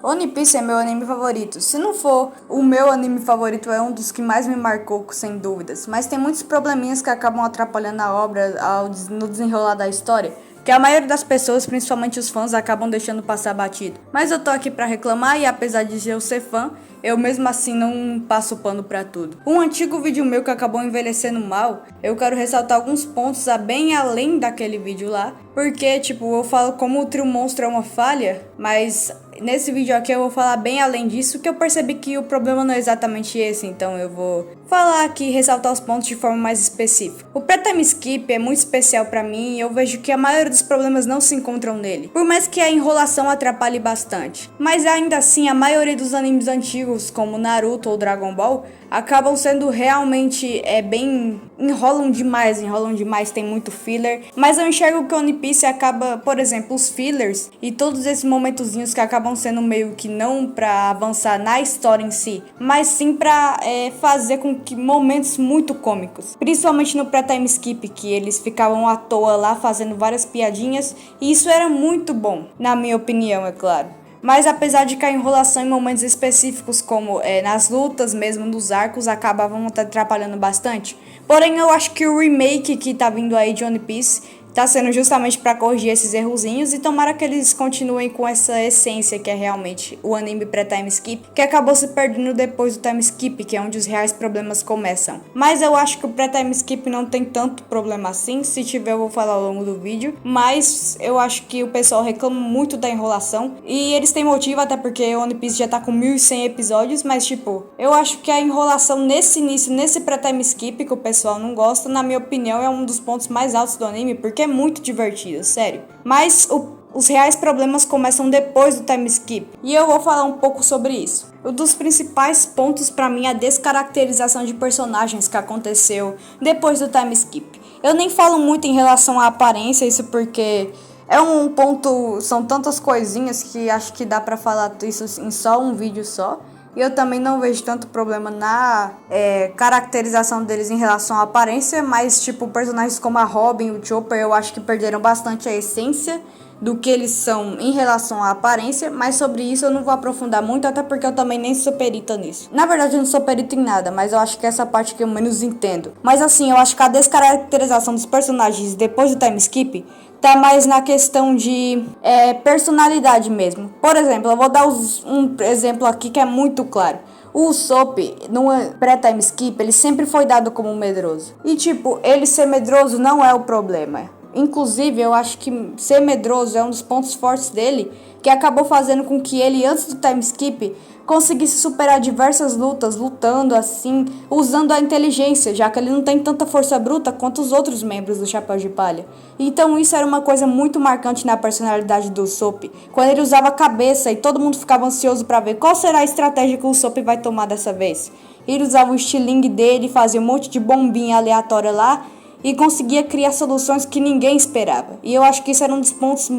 One Piece é meu anime favorito. Se não for o meu anime favorito, é um dos que mais me marcou, sem dúvidas. Mas tem muitos probleminhas que acabam atrapalhando a obra no desenrolar da história, que a maioria das pessoas, principalmente os fãs, acabam deixando passar batido. Mas eu tô aqui pra reclamar e apesar de eu ser fã, eu mesmo assim não passo pano pra tudo. Um antigo vídeo meu que acabou envelhecendo mal, eu quero ressaltar alguns pontos a bem além daquele vídeo lá, porque tipo, eu falo como o trio monstro é uma falha, mas nesse vídeo aqui eu vou falar bem além disso, que eu percebi que o problema não é exatamente esse, então eu vou falar aqui e ressaltar os pontos de forma mais específica. O pré-time skip é muito especial pra mim e eu vejo que a maioria dos problemas não se encontram nele, por mais que a enrolação atrapalhe bastante. Mas ainda assim, a maioria dos animes antigos, como Naruto ou Dragon Ball, acabam sendo realmente bem... enrolam demais, tem muito filler. Mas eu enxergo que o One Piece acaba, por exemplo, os fillers e todos esses momentozinhos que acabam sendo meio que não pra avançar na história em si, mas sim pra fazer com que momentos muito cômicos. Principalmente no pré-time skip, que eles ficavam à toa lá fazendo várias piadinhas, e isso era muito bom, na minha opinião, é claro. Mas apesar de que a enrolação em momentos específicos, como nas lutas mesmo, nos arcos, acabavam atrapalhando bastante. Porém, eu acho que o remake que tá vindo aí de One Piece tá sendo justamente para corrigir esses errozinhos e tomara que eles continuem com essa essência que é realmente o anime pré-time skip, que acabou se perdendo depois do time skip, que é onde os reais problemas começam. Mas eu acho que o pré-time skip não tem tanto problema assim, se tiver eu vou falar ao longo do vídeo, mas eu acho que o pessoal reclama muito da enrolação e eles têm motivo, até porque One Piece já tá com 1100 episódios, mas tipo, eu acho que a enrolação nesse início, nesse pré-time skip que o pessoal não gosta, na minha opinião é um dos pontos mais altos do anime, porque é muito divertido, sério. Mas os reais problemas começam depois do time skip, e eu vou falar um pouco sobre isso. Um dos principais pontos pra mim é a descaracterização de personagens que aconteceu depois do time skip. Eu nem falo muito em relação à aparência, isso porque é um ponto, são tantas coisinhas que acho que dá pra falar isso em só um vídeo só. E eu também não vejo tanto problema na caracterização deles em relação à aparência, mas tipo, personagens como a Robin e o Chopper eu acho que perderam bastante a essência do que eles são em relação à aparência, mas sobre isso eu não vou aprofundar muito, até porque eu também nem sou perita nisso. Na verdade eu não sou perita em nada, mas eu acho que essa parte que eu menos entendo. Mas assim, eu acho que a descaracterização dos personagens depois do time skip tá mais na questão de personalidade mesmo. Por exemplo, eu vou dar um exemplo aqui que é muito claro. O Usopp, no pré-time skip, ele sempre foi dado como medroso. E tipo, ele ser medroso não é o problema. Inclusive, eu acho que ser medroso é um dos pontos fortes dele, que acabou fazendo com que ele, antes do time skip, conseguisse superar diversas lutas, lutando assim, usando a inteligência, já que ele não tem tanta força bruta quanto os outros membros do Chapéu de Palha. Então isso era uma coisa muito marcante na personalidade do Usopp, quando ele usava a cabeça e todo mundo ficava ansioso para ver qual será a estratégia que o Usopp vai tomar dessa vez. Ele usava o estilingue dele, fazia um monte de bombinha aleatória lá, e conseguia criar soluções que ninguém esperava. E eu acho que isso era um dos pontos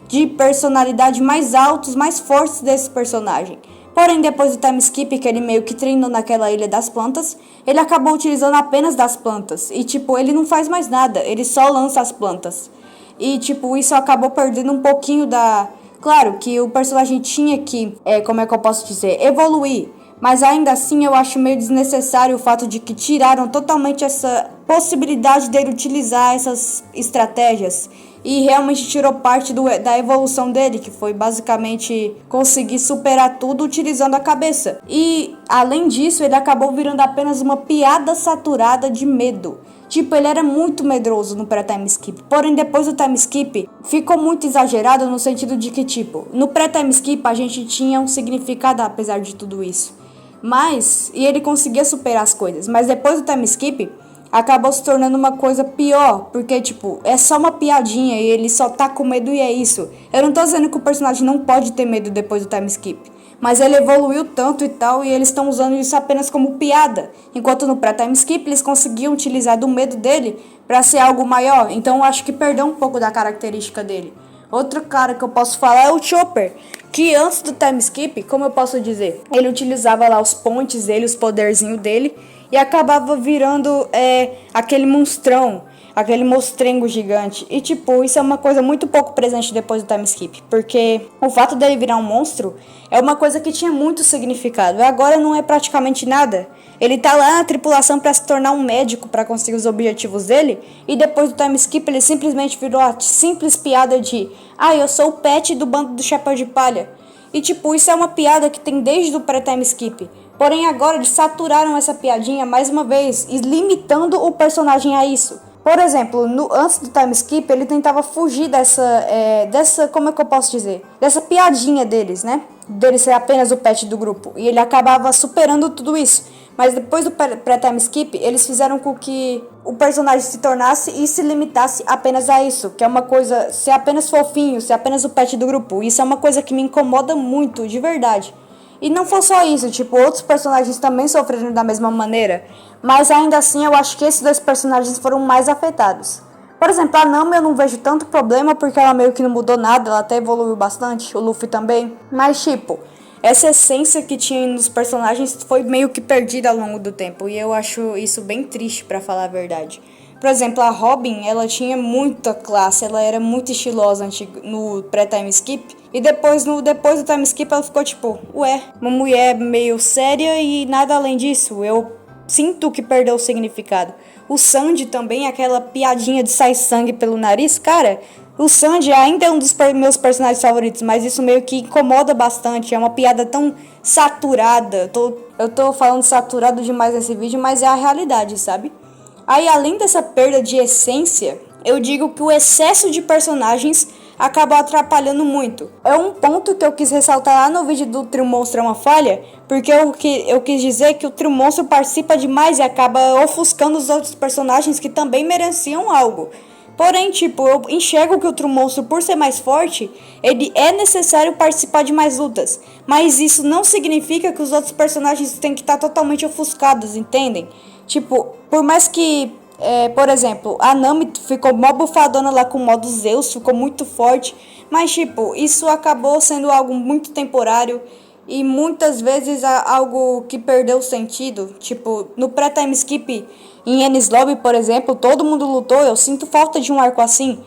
de personalidade mais altos, mais fortes desse personagem. Porém, depois do time skip, que ele meio que treinou naquela ilha das plantas, ele acabou utilizando apenas das plantas. E tipo, ele não faz mais nada, ele só lança as plantas. E tipo, isso acabou perdendo um pouquinho da... Claro que o personagem tinha que, como é que eu posso dizer, evoluir. Mas ainda assim eu acho meio desnecessário o fato de que tiraram totalmente essa possibilidade dele utilizar essas estratégias. E realmente tirou parte da evolução dele, que foi basicamente conseguir superar tudo utilizando a cabeça. E além disso, ele acabou virando apenas uma piada saturada de medo. Tipo, ele era muito medroso no pré-time skip. Porém, depois do time skip, ficou muito exagerado no sentido de que, tipo, no pré-time skip a gente tinha um significado apesar de tudo isso. E ele conseguia superar as coisas. Mas depois do time skip, acabou se tornando uma coisa pior. Porque, tipo, é só uma piadinha e ele só tá com medo e é isso. Eu não tô dizendo que o personagem não pode ter medo depois do time skip. Mas ele evoluiu tanto e tal, e eles estão usando isso apenas como piada. Enquanto no pré-time skip eles conseguiam utilizar do medo dele pra ser algo maior. Então eu acho que perdeu um pouco da característica dele. Outro cara que eu posso falar é o Chopper, que antes do time skip, como eu posso dizer, ele utilizava lá os pontes dele, os poderzinhos dele, e acabava virando aquele monstrão. aquele mostrengo gigante. E tipo, isso é uma coisa muito pouco presente depois do time skip, porque o fato dele virar um monstro é uma coisa que tinha muito significado, e agora não é praticamente nada. Ele tá lá na tripulação para se tornar um médico para conseguir os objetivos dele, e depois do time skip ele simplesmente virou a simples piada de eu sou o pet do bando do Chapéu de Palha. E tipo, isso é uma piada que tem desde o pré-time skip. Porém agora eles saturaram essa piadinha mais uma vez, e limitando o personagem a isso. Por exemplo, antes do time skip, ele tentava fugir dessa, como é que eu posso dizer? Dessa piadinha deles, né? Dele ser apenas o pet do grupo. E ele acabava superando tudo isso. Mas depois do pré-time skip, eles fizeram com que o personagem se tornasse e se limitasse apenas a isso. Que é uma coisa, ser apenas fofinho, ser apenas o pet do grupo. Isso é uma coisa que me incomoda muito, de verdade. E não foi só isso, tipo, outros personagens também sofreram da mesma maneira. Mas ainda assim, eu acho que esses dois personagens foram mais afetados. Por exemplo, a Nami eu não vejo tanto problema, porque ela meio que não mudou nada, ela até evoluiu bastante, o Luffy também. Mas tipo, essa essência que tinha nos personagens foi meio que perdida ao longo do tempo. E eu acho isso bem triste, pra falar a verdade. Por exemplo, a Robin, ela tinha muita classe, ela era muito estilosa no pré-time skip. E depois do time skip ela ficou tipo, uma mulher meio séria e nada além disso. Eu sinto que perdeu o significado. O Sandy também, aquela piadinha de sair sangue pelo nariz, cara, o Sandy ainda é um dos meus personagens favoritos, mas isso meio que incomoda bastante. É uma piada tão saturada. Eu tô falando saturado demais nesse vídeo, mas é a realidade, sabe? Aí, além dessa perda de essência, eu digo que o excesso de personagens acabou atrapalhando muito. É um ponto que eu quis ressaltar lá no vídeo do Trio Monstro é uma falha, porque eu quis dizer que o Trio Monstro participa demais e acaba ofuscando os outros personagens que também mereciam algo. Porém, tipo, eu enxergo que o Trio Monstro, por ser mais forte, ele é necessário participar de mais lutas. Mas isso não significa que os outros personagens têm que estar totalmente ofuscados, entendem? Tipo, por mais que, por exemplo, a Nami ficou mó bufadona lá com o modo Zeus, ficou muito forte. Mas, tipo, isso acabou sendo algo muito temporário e muitas vezes algo que perdeu o sentido. Tipo, no pré-time skip, em Enies Lobby, por exemplo, todo mundo lutou. Eu sinto falta de um arco assim.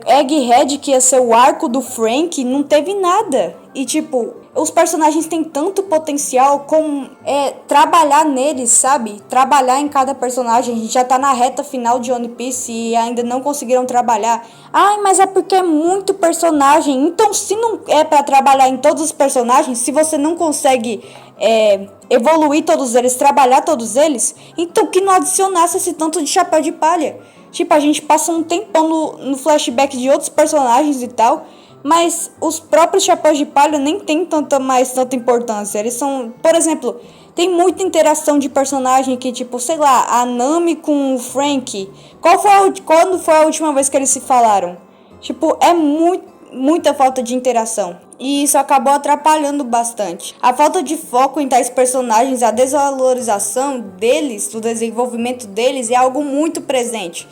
Egghead, que ia ser o arco do Frank, não teve nada. E, tipo, os personagens têm tanto potencial como trabalhar neles, sabe? Trabalhar em cada personagem. A gente já tá na reta final de One Piece e ainda não conseguiram trabalhar. Ai, mas é porque é muito personagem. Então, se não é pra trabalhar em todos os personagens, se você não consegue evoluir todos eles, trabalhar todos eles, então que não adicionasse esse tanto de chapéu de palha. Tipo, a gente passa um tempão no flashback de outros personagens e tal, mas os próprios chapéus de palha nem tem tanta importância. Eles são, por exemplo, tem muita interação de personagem que, tipo, sei lá, a Nami com o Frank. Quando foi a última vez que eles se falaram? Tipo, é muita falta de interação. E isso acabou atrapalhando bastante. A falta de foco em tais personagens, a desvalorização deles, do desenvolvimento deles, é algo muito presente.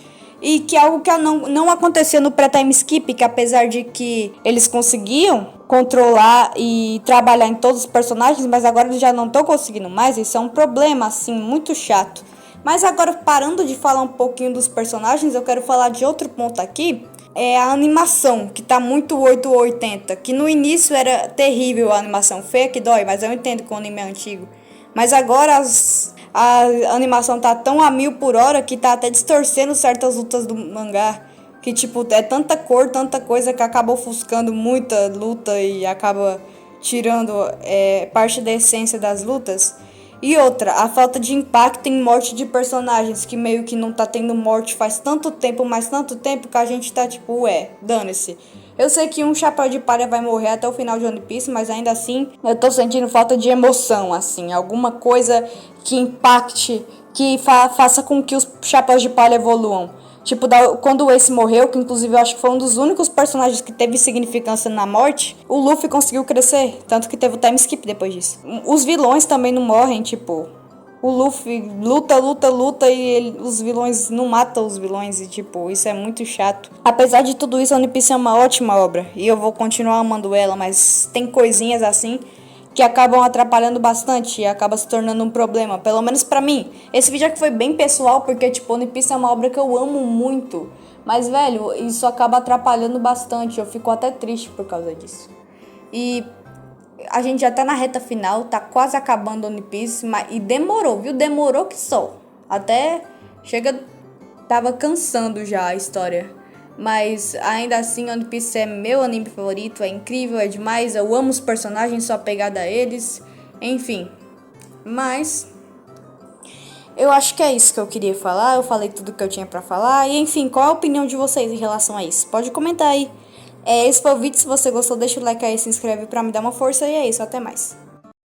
E que é algo que não acontecia no pré-time skip, que apesar de que eles conseguiam controlar e trabalhar em todos os personagens, mas agora eles já não estão conseguindo mais. Isso é um problema, assim, muito chato. Mas agora, parando de falar um pouquinho dos personagens, eu quero falar de outro ponto aqui. É a animação, que tá muito 8 ou 80. Que no início era terrível a animação, feia que dói, mas eu entendo que o anime é antigo. Mas agora a animação tá tão a 1000 por hora que tá até distorcendo certas lutas do mangá. Que tipo, é tanta cor, tanta coisa que acaba ofuscando muita luta e acaba tirando parte da essência das lutas. E outra, a falta de impacto em morte de personagens, que meio que não tá tendo morte faz tanto tempo, mas tanto tempo que a gente tá tipo, dane-se. Eu sei que um chapéu de palha vai morrer até o final de One Piece, mas ainda assim eu tô sentindo falta de emoção, assim, alguma coisa que impacte, que faça com que os chapéus de palha evoluam. Tipo, quando o Ace morreu, que inclusive eu acho que foi um dos únicos personagens que teve significância na morte, o Luffy conseguiu crescer, tanto que teve o time skip depois disso. Os vilões também não morrem, tipo, o Luffy luta e os vilões não matam os vilões e tipo, isso é muito chato. Apesar de tudo isso, a One Piece é uma ótima obra e eu vou continuar amando ela, mas tem coisinhas assim que acabam atrapalhando bastante e acaba se tornando um problema, pelo menos pra mim. Esse vídeo aqui foi bem pessoal, porque, tipo, One Piece é uma obra que eu amo muito. Mas, velho, isso acaba atrapalhando bastante, eu fico até triste por causa disso. E a gente já tá na reta final, tá quase acabando One Piece, e demorou, viu? Demorou que só. Até chega, tava cansando já a história. Mas ainda assim, One Piece é meu anime favorito, é incrível, é demais, eu amo os personagens, sou apegada a eles, enfim. Mas eu acho que é isso que eu queria falar, eu falei tudo que eu tinha pra falar, e enfim, qual a opinião de vocês em relação a isso? Pode comentar aí. Esse foi o vídeo, se você gostou deixa o like aí, se inscreve pra me dar uma força, e é isso, até mais.